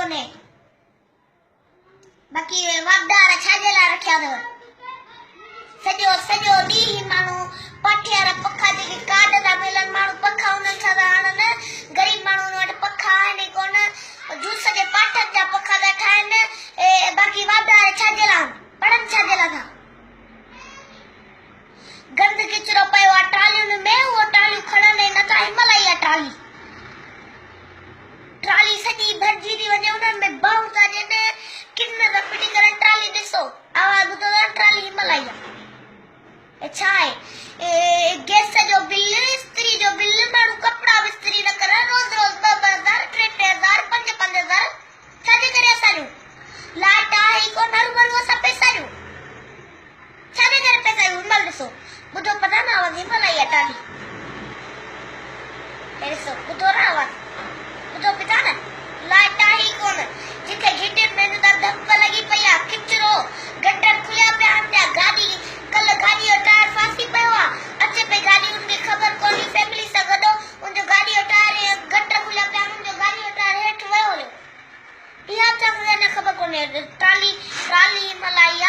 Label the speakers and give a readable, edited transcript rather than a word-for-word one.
Speaker 1: कोने बाकी वापदार छाजे ला रखिया अथव सॼो सॼो ॾींहुं माण्हू पठे वारा पखा जेके कार्ड था मिलनि माण्हू पखा उन्हनि सां था हणनि ग़रीब माण्हुनि वटि पखा आहिनि ई कोन जूस जे पाठनि जा पखा था ठाहिनि बाक़ी वापदार छाजे ला पढ़नि छाजे ला था गंद किचिरो पियो आहे ट्रालियुनि में उहो ट्रालियूं खणनि नथा हिमल आई आहे ट्राली सॼी भरिजी थी वञे उन्हनि में बाहूं था ॾियनि किन रपटी करनि ट्राली ॾिसो आवाज़ ॿुधो था ट्राली हिमल आई आहे छा आहे गैस जो बिल इस्त्री जो बिल माण्हू कपिड़ा इस्त्री न करनि रोज़ रोज़ 2,000 3,000 5,000 छाजे करे असांजो लाइट आहे ई कोन हरू भरू असां पैसा ॾियूं छाजे करे पैसा ॾियूं हिमल ॾिसो ॿुधो पता न आवाज़ हिमल आई आहे ट्राली ॾिसो ॿुधो न आवाज़ ॿुधो पिता न लाइट आहे ई कोन जिथे घिटियुनि में त धप लॻी पई आहे किचिरो गटर खुलिया पिया आहिनि पिया गाॾी कल्ह गाॾी जो टायर फासी पियो आहे अचे पई गाॾी उनखे ख़बर कोन्हे फैमिली सां गॾु उनजो गाॾी जो टायर गटर खुलिया पिया आहिनि उनजो गाॾी जो टायर हेठि वियो हुयो इहा त मूंखे न ख़बर कोन्हे ट्राली हिमल आई आहे